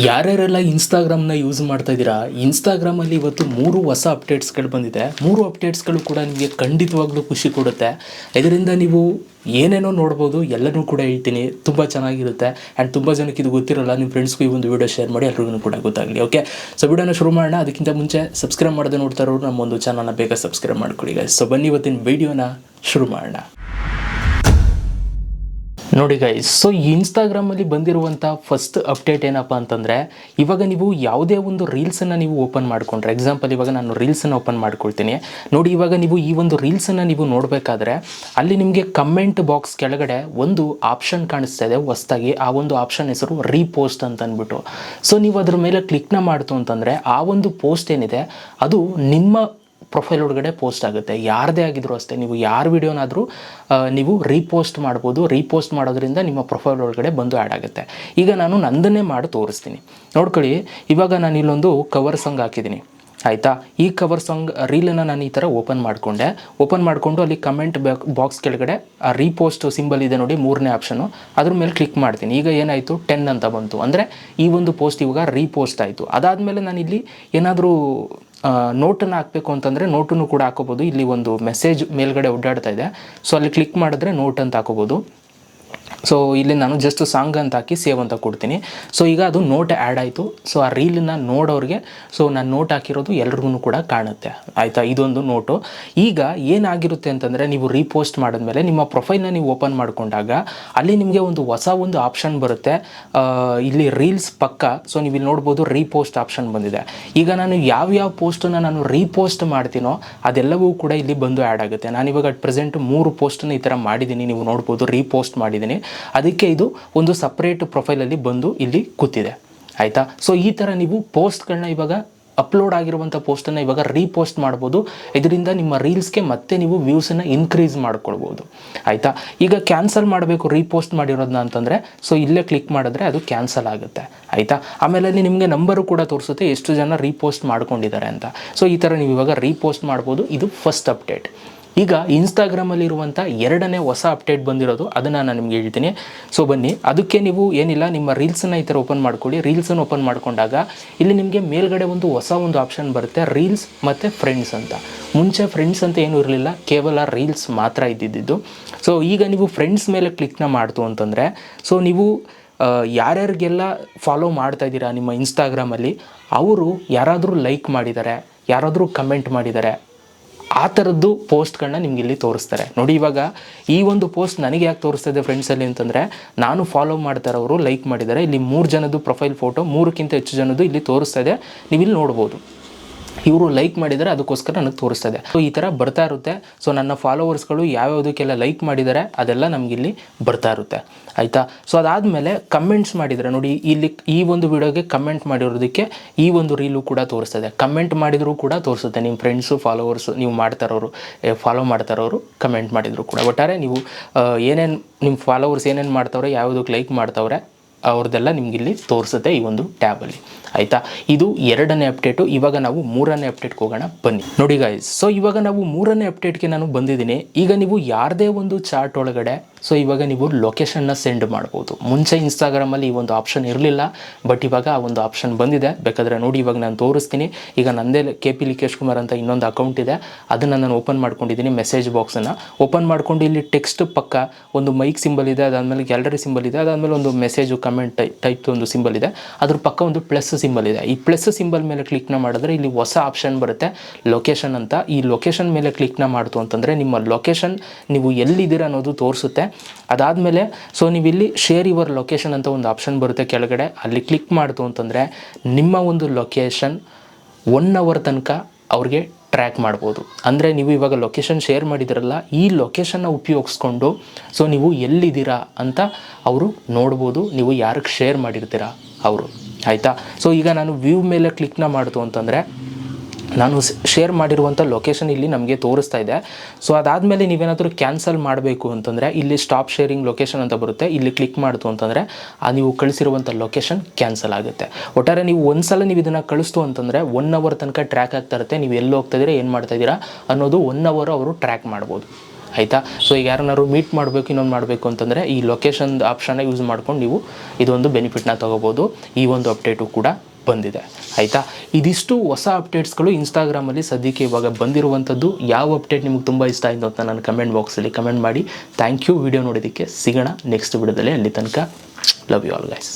ಯಾರ್ಯಾರೆಲ್ಲ ಇನ್ಸ್ಟಾಗ್ರಾಮ್ನ use ಮಾಡ್ತಾ ಇದ್ದೀರಾ, ಇನ್ಸ್ಟಾಗ್ರಾಮಲ್ಲಿ ಇವತ್ತು 3 ಹೊಸ ಅಪ್ಡೇಟ್ಸ್ಗಳು ಬಂದಿದೆ. 3 ಅಪ್ಡೇಟ್ಸ್ಗಳು ಕೂಡ ನಿಮಗೆ ಖಂಡಿತವಾಗ್ಲೂ ಖುಷಿ ಕೊಡುತ್ತೆ. ಇದರಿಂದ ನೀವು ಏನೇನೋ ನೋಡ್ಬೋದು, ಎಲ್ಲನೂ ಕೂಡ ಹೇಳ್ತೀನಿ. ತುಂಬ ಚೆನ್ನಾಗಿರುತ್ತೆ ಆ್ಯಂಡ್ ತುಂಬ ಜನಕ್ಕೆ ಇದು ಗೊತ್ತಿರೋಲ್ಲ. ನಿಮ್ಮ ಫ್ರೆಂಡ್ಸ್ಗೂ ಈ ಒಂದು ವಿಡಿಯೋ ಶೇರ್ ಮಾಡಿ, ಎಲ್ರಿಗೂ ಕೂಡ ಗೊತ್ತಾಗಲಿ. ಓಕೆ, ಸೊ ವಿಡಿಯೋನ ಶುರು ಮಾಡೋಣ. ಅದಕ್ಕಿಂತ ಮುಂಚೆ ಸಬ್ಸ್ಕ್ರೈಬ್ ಮಾಡದೆ ನೋಡ್ತಾ ಇರೋರು ನಮ್ಮ ಒಂದು ಚಾನಲ್ನ ಬೇಗ ಸಬ್ಸ್ಕ್ರೈಬ್ ಮಾಡ್ಕೊಳ್ಳಿ ಗೈಸ್. ಸೊ ಬನ್ನಿ ಇವತ್ತಿನ ವಿಡಿಯೋನ ಶುರು ಮಾಡೋಣ. ನೋಡಿ ಗೈಸ್, ಸೊ ಇನ್ಸ್ಟಾಗ್ರಾಮಲ್ಲಿ ಬಂದಿರುವಂಥ ಫಸ್ಟ್ ಅಪ್ಡೇಟ್ ಏನಪ್ಪ ಅಂತಂದರೆ, ಇವಾಗ ನೀವು ಯಾವುದೇ ಒಂದು ರೀಲ್ಸನ್ನು ನೀವು ಓಪನ್ ಮಾಡಿಕೊಂಡ್ರೆ, ಎಕ್ಸಾಂಪಲ್ ಇವಾಗ ನಾನು ರೀಲ್ಸನ್ನು ಓಪನ್ ಮಾಡ್ಕೊಳ್ತೀನಿ ನೋಡಿ. ಇವಾಗ ನೀವು ಈ ಒಂದು ರೀಲ್ಸನ್ನು ನೀವು ನೋಡಬೇಕಾದ್ರೆ ಅಲ್ಲಿ ನಿಮಗೆ ಕಮೆಂಟ್ ಬಾಕ್ಸ್ ಕೆಳಗಡೆ ಒಂದು ಆಪ್ಷನ್ ಕಾಣಿಸ್ತಾ ಇದೆ ಹೊಸದಾಗಿ. ಆ ಒಂದು ಆಪ್ಷನ್ ಹೆಸರು ರೀಪೋಸ್ಟ್ ಅಂತ ಅಂದ್ಬಿಟ್ಟು. ಸೊ ನೀವು ಅದ್ರ ಮೇಲೆ ಕ್ಲಿಕ್ನ ಮಾಡ್ತು ಅಂತಂದರೆ ಆ ಒಂದು ಪೋಸ್ಟ್ ಏನಿದೆ ಅದು ನಿಮ್ಮ ಪ್ರೊಫೈಲ್ ಒಳಗಡೆ ಪೋಸ್ಟ್ ಆಗುತ್ತೆ. ಯಾರದೇ ಆಗಿದ್ರು ಅಷ್ಟೇ, ನೀವು ಯಾರ ವಿಡಿಯೋನಾದರೂ ನೀವು ರೀಪೋಸ್ಟ್ ಮಾಡ್ಬೋದು. ರೀಪೋಸ್ಟ್ ಮಾಡೋದ್ರಿಂದ ನಿಮ್ಮ ಪ್ರೊಫೈಲ್ ಒಳಗಡೆ ಬಂದು ಆ್ಯಡ್ ಆಗುತ್ತೆ. ಈಗ ನಾನು ನಂದನ್ನೇ ಮಾಡಿ ತೋರಿಸ್ತೀನಿ ನೋಡ್ಕೊಳ್ಳಿ. ಇವಾಗ ನಾನು ಇಲ್ಲೊಂದು ಕವರ್ ಸಾಂಗ್ ಹಾಕಿದ್ದೀನಿ ಆಯಿತಾ. ಈ ಕವರ್ ಸಾಂಗ್ ರೀಲನ್ನು ನಾನು ಈ ಥರ ಓಪನ್ ಮಾಡಿಕೊಂಡು ಅಲ್ಲಿ ಕಮೆಂಟ್ ಬಾಕ್ಸ್ ಕೆಳಗಡೆ ಆ ರೀಪೋಸ್ಟ್ ಸಿಂಬಲ್ ಇದೆ ನೋಡಿ, 3ನೇ ಆಪ್ಷನು, ಅದ್ರ ಮೇಲೆ ಕ್ಲಿಕ್ ಮಾಡ್ತೀನಿ. ಈಗ ಏನಾಯಿತು, 10 ಅಂತ ಬಂತು. ಅಂದರೆ ಈ ಒಂದು ಪೋಸ್ಟ್ ಇವಾಗ ರೀಪೋಸ್ಟ್ ಆಯಿತು. ಅದಾದಮೇಲೆ ನಾನು ಇಲ್ಲಿ ಏನಾದರೂ ನೋಟನ್ನು ಹಾಕಬೇಕು ಅಂತಂದರೆ ನೋಟನ್ನು ಕೂಡ ಹಾಕೋಬೋದು. ಇಲ್ಲಿ ಒಂದು ಮೆಸೇಜ್ ಮೇಲ್ಗಡೆ ಓಡಾಡ್ತಾ ಇದೆ, ಸೊ ಅಲ್ಲಿ ಕ್ಲಿಕ್ ಮಾಡಿದ್ರೆ ನೋಟ್ ಅಂತ ಹಾಕೋಬೋದು. ಸೊ ಇಲ್ಲಿ ನಾನು ಜಸ್ಟ್ ಸಾಂಗ್ ಅಂತ ಹಾಕಿ ಸೇವ್ ಅಂತ ಕೊಡ್ತೀನಿ. ಸೊ ಈಗ ಅದು ನೋಟ್ ಆ್ಯಡ್ ಆಯಿತು. ಸೊ ಆ ರೀಲನ್ನು ನೋಡೋರಿಗೆ ಸೊ ನಾನು ನೋಟ್ ಹಾಕಿರೋದು ಎಲ್ರಿಗೂ ಕೂಡ ಕಾಣುತ್ತೆ ಆಯಿತಾ. ಇದೊಂದು ನೋಟು. ಈಗ ಏನಾಗಿರುತ್ತೆ ಅಂತಂದರೆ, ನೀವು ರೀಪೋಸ್ಟ್ ಮಾಡಿದ್ಮೇಲೆ ನಿಮ್ಮ ಪ್ರೊಫೈಲ್ನ ನೀವು ಓಪನ್ ಮಾಡಿಕೊಂಡಾಗ ಅಲ್ಲಿ ನಿಮಗೆ ಒಂದು ಹೊಸ ಒಂದು ಆಪ್ಷನ್ ಬರುತ್ತೆ ಇಲ್ಲಿ ರೀಲ್ಸ್ ಪಕ್ಕ. ಸೊ ನೀವು ಇಲ್ಲಿ ನೋಡ್ಬೋದು ರೀಪೋಸ್ಟ್ ಆಪ್ಷನ್ ಬಂದಿದೆ. ಈಗ ನಾನು ಯಾವ್ಯಾವ ಪೋಸ್ಟನ್ನು ನಾನು ರೀಪೋಸ್ಟ್ ಮಾಡ್ತೀನೋ ಅದೆಲ್ಲವೂ ಕೂಡ ಇಲ್ಲಿ ಬಂದು ಆ್ಯಡ್ ಆಗುತ್ತೆ. ನಾನಿವಾಗ ಅಟ್ ಪ್ರೆಸೆಂಟ್ 3 ಪೋಸ್ಟನ್ನು ಈ ಥರ ಮಾಡಿದ್ದೀನಿ, ನೀವು ನೋಡ್ಬೋದು ರೀಪೋಸ್ಟ್ ಮಾಡಿದ್ದೀನಿ. ಅದಕ್ಕೆ ಇದು ಒಂದು ಸಪ್ರೇಟ್ ಪ್ರೊಫೈಲಲ್ಲಿ ಬಂದು ಇಲ್ಲಿ ಕೂತಿದೆ ಆಯಿತಾ. ಸೊ ಈ ಥರ ನೀವು ಪೋಸ್ಟ್ಗಳನ್ನ ಇವಾಗ ಅಪ್ಲೋಡ್ ಆಗಿರುವಂಥ ಪೋಸ್ಟನ್ನು ಇವಾಗ ರೀಪೋಸ್ಟ್ ಮಾಡ್ಬೋದು. ಇದರಿಂದ ನಿಮ್ಮ ರೀಲ್ಸ್ಗೆ ಮತ್ತೆ ನೀವು ವ್ಯೂಸನ್ನು ಇನ್ಕ್ರೀಸ್ ಮಾಡ್ಕೊಳ್ಬೋದು ಆಯಿತಾ. ಈಗ ಕ್ಯಾನ್ಸಲ್ ಮಾಡಬೇಕು ರೀಪೋಸ್ಟ್ ಮಾಡಿರೋದನ್ನ ಅಂತಂದರೆ, ಸೊ ಇಲ್ಲೇ ಕ್ಲಿಕ್ ಮಾಡಿದ್ರೆ ಅದು ಕ್ಯಾನ್ಸಲ್ ಆಗುತ್ತೆ ಆಯಿತಾ. ಆಮೇಲೆ ಅಲ್ಲಿ ನಿಮಗೆ ನಂಬರು ಕೂಡ ತೋರಿಸುತ್ತೆ ಎಷ್ಟು ಜನ ರೀಪೋಸ್ಟ್ ಮಾಡ್ಕೊಂಡಿದ್ದಾರೆ ಅಂತ. ಸೊ ಈ ಥರ ನೀವು ಇವಾಗ ರೀಪೋಸ್ಟ್ ಮಾಡ್ಬೋದು. ಇದು ಫಸ್ಟ್ ಅಪ್ಡೇಟ್. ಈಗ ಇನ್ಸ್ಟಾಗ್ರಾಮಲ್ಲಿರುವಂಥ 2ನೇ ಹೊಸ ಅಪ್ಡೇಟ್ ಬಂದಿರೋದು, ಅದನ್ನು ನಾನು ನಿಮ್ಗೆ ಹೇಳ್ತೀನಿ. ಸೊ ಬನ್ನಿ, ಅದಕ್ಕೆ ನೀವು ಏನಿಲ್ಲ, ನಿಮ್ಮ ರೀಲ್ಸನ್ನು ಈ ಥರ ಓಪನ್ ಮಾಡ್ಕೊಳ್ಳಿ. ರೀಲ್ಸನ್ನು ಓಪನ್ ಮಾಡ್ಕೊಂಡಾಗ ಇಲ್ಲಿ ನಿಮಗೆ ಮೇಲ್ಗಡೆ ಒಂದು ಹೊಸ ಒಂದು ಆಪ್ಷನ್ ಬರುತ್ತೆ, ರೀಲ್ಸ್ ಮತ್ತು ಫ್ರೆಂಡ್ಸ್ ಅಂತ. ಮುಂಚೆ ಫ್ರೆಂಡ್ಸ್ ಅಂತ ಏನೂ ಇರಲಿಲ್ಲ, ಕೇವಲ ರೀಲ್ಸ್ ಮಾತ್ರ ಇದ್ದಿದ್ದು. ಸೊ ಈಗ ನೀವು ಫ್ರೆಂಡ್ಸ್ ಮೇಲೆ ಕ್ಲಿಕ್ನ ಮಾಡ್ತು ಅಂತಂದರೆ, ಸೊ ನೀವು ಯಾರ್ಯಾರಿಗೆಲ್ಲ ಫಾಲೋ ಮಾಡ್ತಾ ಇದ್ದೀರಾ ನಿಮ್ಮ ಇನ್ಸ್ಟಾಗ್ರಾಮಲ್ಲಿ, ಅವರು ಯಾರಾದರೂ ಲೈಕ್ ಮಾಡಿದ್ದಾರೆ, ಯಾರಾದರೂ ಕಮೆಂಟ್ ಮಾಡಿದ್ದಾರೆ, ಆ ಥರದ್ದು ಪೋಸ್ಟ್ಗಳನ್ನ ನಿಮ್ಗೆ ಇಲ್ಲಿ ತೋರಿಸ್ತಾರೆ ನೋಡಿ. ಇವಾಗ ಈ ಒಂದು ಪೋಸ್ಟ್ ನನಗೆ ಯಾಕೆ ತೋರಿಸ್ತಾ ಇದೆ ಫ್ರೆಂಡ್ಸಲ್ಲಿ ಅಂತಂದರೆ, ನಾನು ಫಾಲೋ ಮಾಡ್ತಾರವರು ಲೈಕ್ ಮಾಡಿದ್ದಾರೆ. ಇಲ್ಲಿ 3 ಜನದ್ದು ಪ್ರೊಫೈಲ್ ಫೋಟೋ, 3ಕ್ಕಿಂತ ಹೆಚ್ಚು ಜನದ್ದು ಇಲ್ಲಿ ತೋರಿಸ್ತಾ ಇದೆ. ನೀವು ಇಲ್ಲಿ ನೋಡ್ಬೋದು, ಇವರು ಲೈಕ್ ಮಾಡಿದ್ದಾರೆ, ಅದಕ್ಕೋಸ್ಕರ ನನಗೆ ತೋರಿಸ್ತದೆ. ಸೊ ಈ ಥರ ಬರ್ತಾ ಇರುತ್ತೆ. ಸೊ ನನ್ನ ಫಾಲೋವರ್ಸ್ಗಳು ಯಾವ್ಯಾವುದಕ್ಕೆಲ್ಲ ಲೈಕ್ ಮಾಡಿದ್ದಾರೆ ಅದೆಲ್ಲ ನಮಗಿಲ್ಲಿ ಬರ್ತಾ ಇರುತ್ತೆ ಆಯಿತಾ. ಸೊ ಅದಾದಮೇಲೆ ಕಮೆಂಟ್ಸ್ ಮಾಡಿದರೆ ನೋಡಿ, ಇಲ್ಲಿ ಈ ಒಂದು ವಿಡಿಯೋಗೆ ಕಮೆಂಟ್ ಮಾಡಿರೋದಕ್ಕೆ ಈ ಒಂದು ರೀಲು ಕೂಡ ತೋರಿಸ್ತದೆ. ಕಮೆಂಟ್ ಮಾಡಿದರೂ ಕೂಡ ತೋರಿಸುತ್ತೆ, ನಿಮ್ಮ ಫ್ರೆಂಡ್ಸು ಫಾಲೋವರ್ಸು, ನೀವು ಫಾಲೋ ಮಾಡ್ತಾರೋರು ಕಮೆಂಟ್ ಮಾಡಿದ್ರು ಕೂಡ. ಒಟ್ಟಾರೆ ನೀವು ಏನೇನು ನಿಮ್ಮ ಫಾಲೋವರ್ಸ್ ಏನೇನು ಮಾಡ್ತಾವ್ರೆ, ಯಾವುದಕ್ಕೆ ಲೈಕ್ ಮಾಡ್ತಾವ್ರೆ ಅವ್ರದ್ದೆಲ್ಲ ನಿಮಗಿಲ್ಲಿ ತೋರಿಸುತ್ತೆ ಈ ಒಂದು ಟ್ಯಾಬಲ್ಲಿ ಆಯಿತಾ. ಇದು 2ನೇ ಅಪ್ಡೇಟು. ಇವಾಗ ನಾವು 3ನೇ ಅಪ್ಡೇಟ್ಗೆ ಹೋಗೋಣ ಬನ್ನಿ ನೋಡಿ ಗೈಸ್. ಸೊ ಇವಾಗ ನಾವು 3ನೇ ಅಪ್ಡೇಟ್ಗೆ ನಾನು ಬಂದಿದ್ದೀನಿ. ಈಗ ನೀವು ಯಾರದೇ ಒಂದು ಚಾರ್ಟ್ ಒಳಗಡೆ ಸೊ ಇವಾಗ ನೀವು ಲೊಕೇಶನ್ನ ಸೆಂಡ್ ಮಾಡ್ಬೋದು. ಮುಂಚೆ ಇನ್ಸ್ಟಾಗ್ರಾಮಲ್ಲಿ ಈ ಒಂದು ಆಪ್ಷನ್ ಇರಲಿಲ್ಲ, ಬಟ್ ಇವಾಗ ಆ ಒಂದು ಆಪ್ಷನ್ ಬಂದಿದೆ. ಬೇಕಾದರೆ ನೋಡಿ, ಇವಾಗ ನಾನು ತೋರಿಸ್ತೀನಿ. ಈಗ ನಂದೇ KP ಲಿಕೇಶ್ ಕುಮಾರ್ ಅಂತ ಇನ್ನೊಂದು ಅಕೌಂಟ್ ಇದೆ, ಅದನ್ನು ನಾನು ಓಪನ್ ಮಾಡ್ಕೊಂಡಿದ್ದೀನಿ. ಮೆಸೇಜ್ ಬಾಕ್ಸನ್ನು ಓಪನ್ ಮಾಡ್ಕೊಂಡು ಇಲ್ಲಿ ಟೆಕ್ಸ್ಟ್ ಪಕ್ಕ ಒಂದು ಮೈಕ್ ಸಿಂಬಲ್ ಇದೆ, ಅದಾದಮೇಲೆ ಗ್ಯಾಲರಿ ಸಿಂಬಲ್ ಇದೆ, ಅದಾದಮೇಲೆ ಒಂದು ಮೆಸೇಜು ಕಮೆಂಟ್ ಟೈಪ್ ಒಂದು ಸಿಂಬಲ್ ಇದೆ, ಅದ್ರ ಪಕ್ಕ ಒಂದು ಪ್ಲಸ್ ಸಿಂಬಲ್ ಇದೆ. ಈ ಪ್ಲಸ್ ಸಿಂಬಲ್ ಮೇಲೆ ಕ್ಲಿಕ್ನ ಮಾಡಿದ್ರೆ ಇಲ್ಲಿ ಹೊಸ ಆಪ್ಷನ್ ಬರುತ್ತೆ, ಲೊಕೇಶನ್ ಅಂತ. ಈ ಲೊಕೇಶನ್ ಮೇಲೆ ಕ್ಲಿಕ್ನ ಮಾಡ್ತು ಅಂತಂದರೆ ನಿಮ್ಮ ಲೊಕೇಶನ್ ನೀವು ಎಲ್ಲಿದ್ದೀರ ಅನ್ನೋದು ತೋರಿಸುತ್ತೆ. ಅದಾದಮೇಲೆ ಸೊ ನೀವು ಇಲ್ಲಿ ಶೇರ್ ಯುವರ್ ಲೊಕೇಶನ್ ಅಂತ ಒಂದು ಆಪ್ಷನ್ ಬರುತ್ತೆ ಕೆಳಗಡೆ, ಅಲ್ಲಿ ಕ್ಲಿಕ್ ಮಾಡ್ತು ಅಂತಂದರೆ ನಿಮ್ಮ ಒಂದು ಲೊಕೇಶನ್ 1 ಅವರ್ ತನಕ ಅವ್ರಿಗೆ ಟ್ರ್ಯಾಕ್ ಮಾಡ್ಬೋದು. ಅಂದರೆ ನೀವು ಇವಾಗ ಲೊಕೇಶನ್ ಶೇರ್ ಮಾಡಿದಿರಲ್ಲ, ಈ ಲೊಕೇಶನ್ನ ಉಪಯೋಗಿಸ್ಕೊಂಡು ಸೊ ನೀವು ಎಲ್ಲಿದ್ದೀರಾ ಅಂತ ಅವರು ನೋಡ್ಬೋದು, ನೀವು ಯಾರಿಗೆ ಶೇರ್ ಮಾಡಿರ್ತೀರಾ ಅವರು ಆಯಿತಾ. ಸೊ ಈಗ ನಾನು ವ್ಯೂ ಮೇಲೆ ಕ್ಲಿಕ್ನ ಮಾಡ್ತು ಅಂತಂದರೆ ನಾನು ಶೇರ್ ಮಾಡಿರುವಂಥ ಲೊಕೇಶನ್ ಇಲ್ಲಿ ನಮಗೆ ತೋರಿಸ್ತಾ ಇದೆ. ಸೊ ಅದಾದಮೇಲೆ ನೀವೇನಾದರೂ ಕ್ಯಾನ್ಸಲ್ ಮಾಡಬೇಕು ಅಂತಂದರೆ ಇಲ್ಲಿ ಸ್ಟಾಪ್ ಶೇರಿಂಗ್ ಲೊಕೇಶನ್ ಅಂತ ಬರುತ್ತೆ, ಇಲ್ಲಿ ಕ್ಲಿಕ್ ಮಾಡ್ತು ಅಂತಂದರೆ ನೀವು ಕಳಿಸಿರುವಂಥ ಲೊಕೇಶನ್ ಕ್ಯಾನ್ಸಲ್ ಆಗುತ್ತೆ. ಒಟ್ಟಾರೆ ನೀವು ಒಂದ್ಸಲ ನೀವು ಇದನ್ನು ಕಳಿಸ್ತು ಅಂತಂದರೆ 1 ಅವರ್ ತನಕ ಟ್ರ್ಯಾಕ್ ಆಗ್ತಾ ಇರುತ್ತೆ. ನೀವು ಎಲ್ಲಿ ಹೋಗ್ತಾ ಇದ್ದೀರಾ, ಏನು ಮಾಡ್ತಾ ಇದ್ದೀರಾ ಅನ್ನೋದು 1 ಅವರ್ ಅವರು ಟ್ರ್ಯಾಕ್ ಮಾಡ್ಬೋದು ಆಯಿತಾ. ಸೊ ಈಗ ಯಾರನ್ನಾರು ಮೀಟ್ ಮಾಡಬೇಕು, ಇನ್ನೊಂದು ಮಾಡಬೇಕು ಅಂತಂದರೆ ಈ ಲೊಕೇಶನ್ ಆಪ್ಷನ್ನ ಯೂಸ್ ಮಾಡ್ಕೊಂಡು ನೀವು ಇದೊಂದು ಬೆನಿಫಿಟ್ನ ತೊಗೋಬೋದು. ಈ ಒಂದು ಅಪ್ಡೇಟು ಕೂಡ ಬಂದಿದೆ ಆಯಿತಾ. ಇದಿಷ್ಟು ಹೊಸ ಅಪ್ಡೇಟ್ಸ್ಗಳು ಇನ್ಸ್ಟಾಗ್ರಾಮಲ್ಲಿ ಸದ್ಯಕ್ಕೆ ಇವಾಗ ಬಂದಿರುವಂಥದ್ದು. ಯಾವ ಅಪ್ಡೇಟ್ ನಿಮಗೆ ತುಂಬ ಇಷ್ಟ ಆಯಿತು ಅಂತ ನಾನು ಕಮೆಂಟ್ ಬಾಕ್ಸಲ್ಲಿ ಕಮೆಂಟ್ ಮಾಡಿ. ಥ್ಯಾಂಕ್ ಯು ವಿಡಿಯೋ ನೋಡೋದಕ್ಕೆ. ಸಿಗೋಣ ನೆಕ್ಸ್ಟ್ ವಿಡಿಯೋದಲ್ಲಿ. ಅಲ್ಲಿ ತನಕ ಲವ್ ಯು ಆಲ್ ಗೈಸ್.